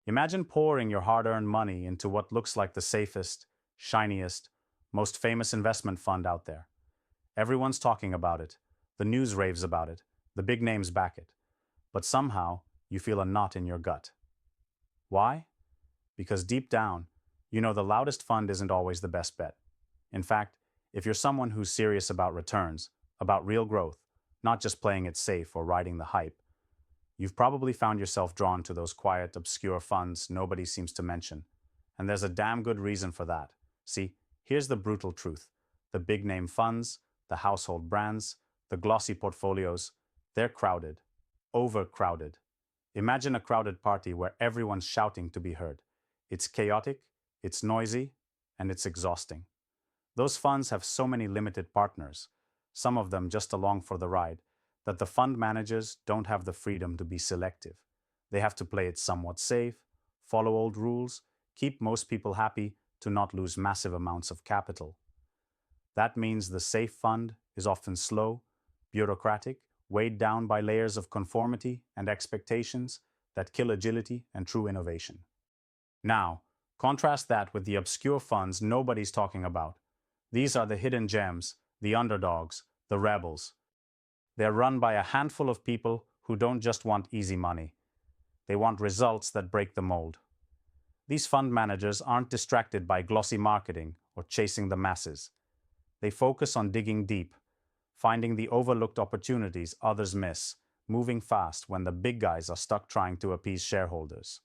Imagine pouring your hard-earned money into what looks like the safest, shiniest, most famous investment fund out there. Everyone's talking about it. The news raves about it. The big names back it. But somehow, you feel a knot in your gut. Why? Because deep down, you know the loudest fund isn't always the best bet. In fact, if you're someone who's serious about returns, about real growth, not just playing it safe or riding the hype, you've probably found yourself drawn to those quiet, obscure funds nobody seems to mention. And there's a damn good reason for that. See, here's the brutal truth. The big name funds, the household brands, the glossy portfolios, they're crowded, overcrowded. Imagine a crowded party where everyone's shouting to be heard. It's chaotic, it's noisy, and it's exhausting. Those funds have so many limited partners, some of them just along for the ride, that the fund managers don't have the freedom to be selective. They have to play it somewhat safe, follow old rules, keep most people happy to not lose massive amounts of capital. That means the safe fund is often slow, bureaucratic, weighed down by layers of conformity and expectations that kill agility and true innovation. Now, contrast that with the obscure funds nobody's talking about. These are the hidden gems, the underdogs, the rebels. They're run by a handful of people who don't just want easy money. They want results that break the mold. These fund managers aren't distracted by glossy marketing or chasing the masses. They focus on digging deep, finding the overlooked opportunities others miss, moving fast when the big guys are stuck trying to appease shareholders.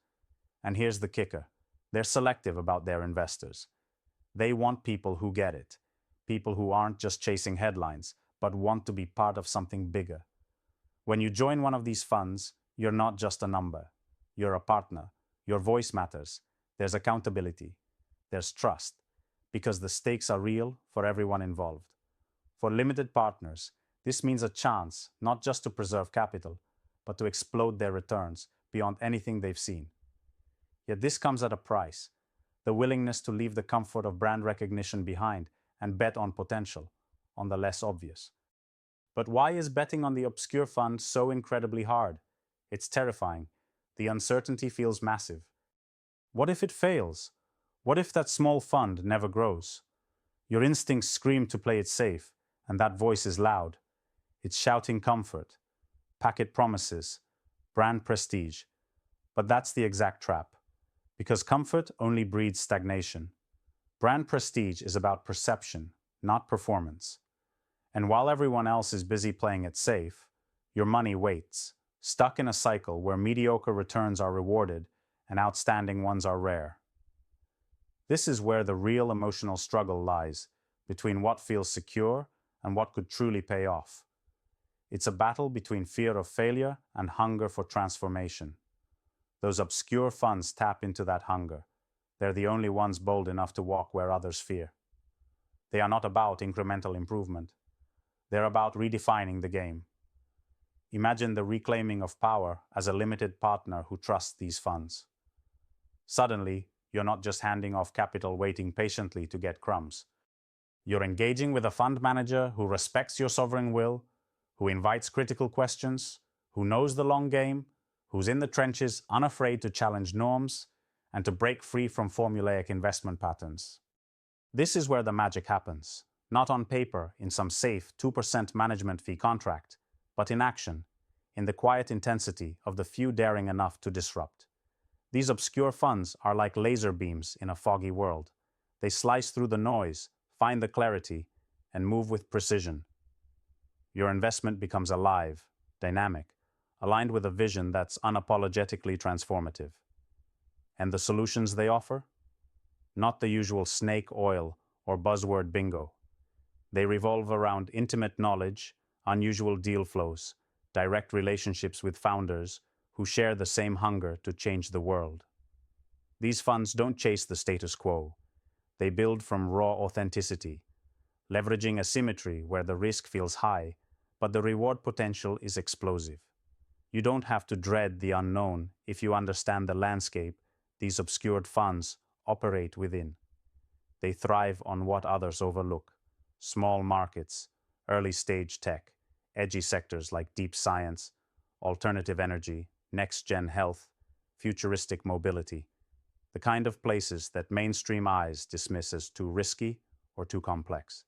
And here's the kicker. They're selective about their investors. They want people who get it, people who aren't just chasing headlines, but want to be part of something bigger. When you join one of these funds, you're not just a number. You're a partner. Your voice matters. There's accountability. There's trust. Because the stakes are real for everyone involved. For limited partners, this means a chance not just to preserve capital, but to explode their returns beyond anything they've seen. Yet this comes at a price, the willingness to leave the comfort of brand recognition behind and bet on potential, on the less obvious. But why is betting on the obscure fund so incredibly hard? It's terrifying. The uncertainty feels massive. What if it fails? What if that small fund never grows? Your instincts scream to play it safe, and that voice is loud. It's shouting comfort, packet promises, brand prestige. But that's the exact trap. Because comfort only breeds stagnation. Brand prestige is about perception, not performance. And while everyone else is busy playing it safe, your money waits, stuck in a cycle where mediocre returns are rewarded and outstanding ones are rare. This is where the real emotional struggle lies, between what feels secure and what could truly pay off. It's a battle between fear of failure and hunger for transformation. Those obscure funds tap into that hunger. They're the only ones bold enough to walk where others fear. They are not about incremental improvement. They're about redefining the game. Imagine the reclaiming of power as a limited partner who trusts these funds. Suddenly, you're not just handing off capital waiting patiently to get crumbs. You're engaging with a fund manager who respects your sovereign will, who invites critical questions, who knows the long game, who's in the trenches unafraid to challenge norms and to break free from formulaic investment patterns. This is where the magic happens, not on paper in some safe 2% management fee contract, but in action, in the quiet intensity of the few daring enough to disrupt. These obscure funds are like laser beams in a foggy world. They slice through the noise, find the clarity, and move with precision. Your investment becomes alive, dynamic, aligned with a vision that's unapologetically transformative. And the solutions they offer? Not the usual snake oil or buzzword bingo. They revolve around intimate knowledge, unusual deal flows, direct relationships with founders who share the same hunger to change the world. These funds don't chase the status quo. They build from raw authenticity, leveraging asymmetry where the risk feels high, but the reward potential is explosive. You don't have to dread the unknown if you understand the landscape these obscured funds operate within. They thrive on what others overlook: small markets, early-stage tech, edgy sectors like deep science, alternative energy, next-gen health, futuristic mobility, the kind of places that mainstream eyes dismiss as too risky or too complex.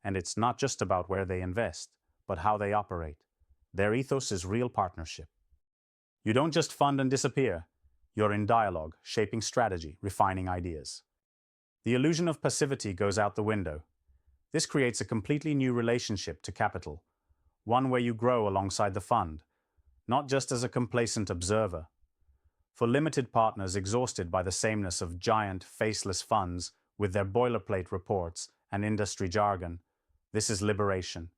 And it's not just about where they invest, but how they operate. Their ethos is real partnership. You don't just fund and disappear. You're in dialogue, shaping strategy, refining ideas. The illusion of passivity goes out the window. This creates a completely new relationship to capital, one where you grow alongside the fund, not just as a complacent observer. For limited partners exhausted by the sameness of giant, faceless funds with their boilerplate reports and industry jargon, this is liberation.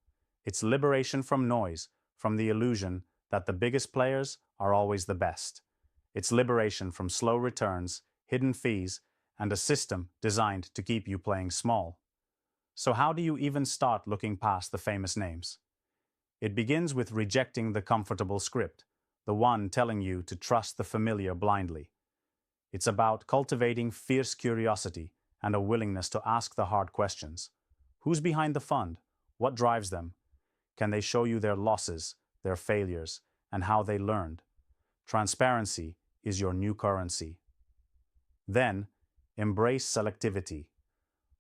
It's liberation from noise, from the illusion that the biggest players are always the best. It's liberation from slow returns, hidden fees, and a system designed to keep you playing small. So how do you even start looking past the famous names? It begins with rejecting the comfortable script, the one telling you to trust the familiar blindly. It's about cultivating fierce curiosity and a willingness to ask the hard questions. Who's behind the fund? What drives them? Can they show you their losses, their failures, and how they learned? Transparency is your new currency. Then, embrace selectivity.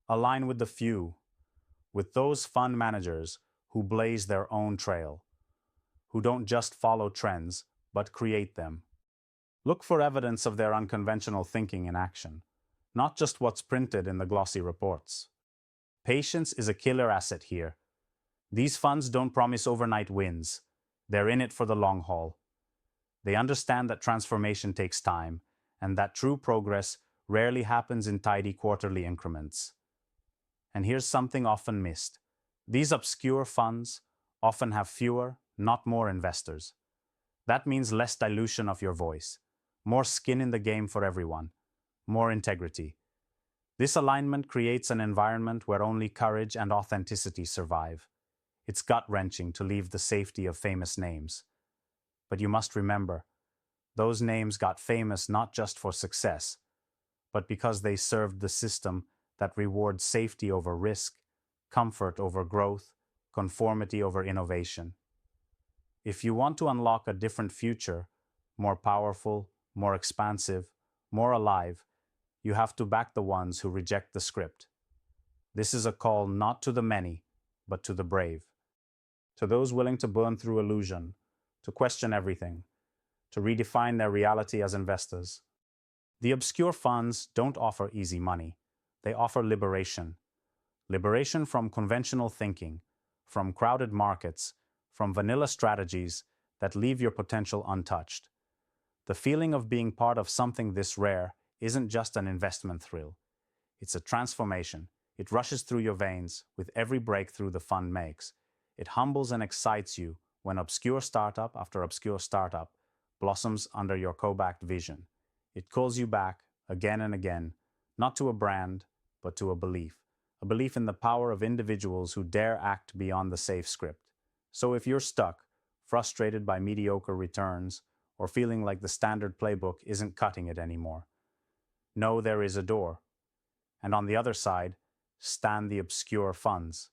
Align with the few, with those fund managers who blaze their own trail, who don't just follow trends, but create them. Look for evidence of their unconventional thinking in action, not just what's printed in the glossy reports. Patience is a killer asset here. These funds don't promise overnight wins. They're in it for the long haul. They understand that transformation takes time, and that true progress rarely happens in tidy quarterly increments. And here's something often missed. These obscure funds often have fewer, not more investors. That means less dilution of your voice, more skin in the game for everyone, more integrity. This alignment creates an environment where only courage and authenticity survive. It's gut-wrenching to leave the safety of famous names. But you must remember, those names got famous not just for success, but because they served the system that rewards safety over risk, comfort over growth, conformity over innovation. If you want to unlock a different future, more powerful, more expansive, more alive, you have to back the ones who reject the script. This is a call not to the many, but to the brave. To those willing to burn through illusion, to question everything, to redefine their reality as investors. The obscure funds don't offer easy money. They offer liberation. Liberation from conventional thinking, from crowded markets, from vanilla strategies that leave your potential untouched. The feeling of being part of something this rare isn't just an investment thrill. It's a transformation. It rushes through your veins with every breakthrough the fund makes. It humbles and excites you when obscure startup after obscure startup blossoms under your co-backed vision. It calls you back again and again, not to a brand, but to a belief in the power of individuals who dare act beyond the safe script. So if you're stuck, frustrated by mediocre returns, or feeling like the standard playbook isn't cutting it anymore, know there is a door. And on the other side, stand the obscure funds.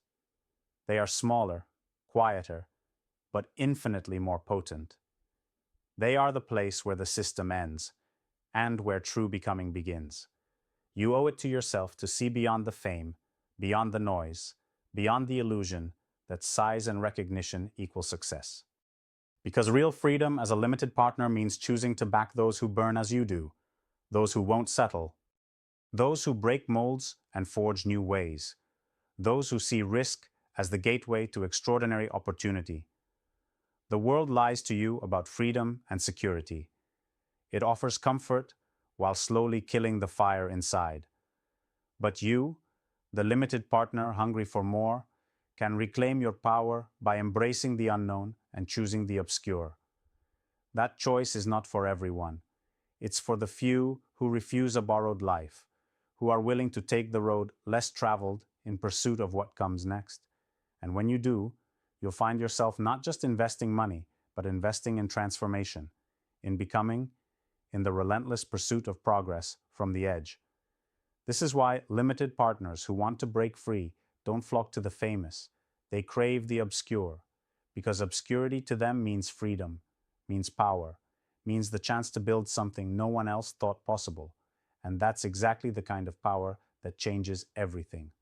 They are smaller, quieter, but infinitely more potent. They are the place where the system ends, and where true becoming begins. You owe it to yourself to see beyond the fame, beyond the noise, beyond the illusion that size and recognition equal success. Because real freedom as a limited partner means choosing to back those who burn as you do, those who won't settle, those who break molds and forge new ways, those who see risk as the gateway to extraordinary opportunity. The world lies to you about freedom and security. It offers comfort while slowly killing the fire inside. But you, the limited partner hungry for more, can reclaim your power by embracing the unknown and choosing the obscure. That choice is not for everyone. It's for the few who refuse a borrowed life, who are willing to take the road less traveled in pursuit of what comes next. And when you do, you'll find yourself not just investing money, but investing in transformation, in becoming, in the relentless pursuit of progress from the edge. This is why limited partners who want to break free don't flock to the famous. They crave the obscure, because obscurity to them means freedom, means power, means the chance to build something no one else thought possible. And that's exactly the kind of power that changes everything.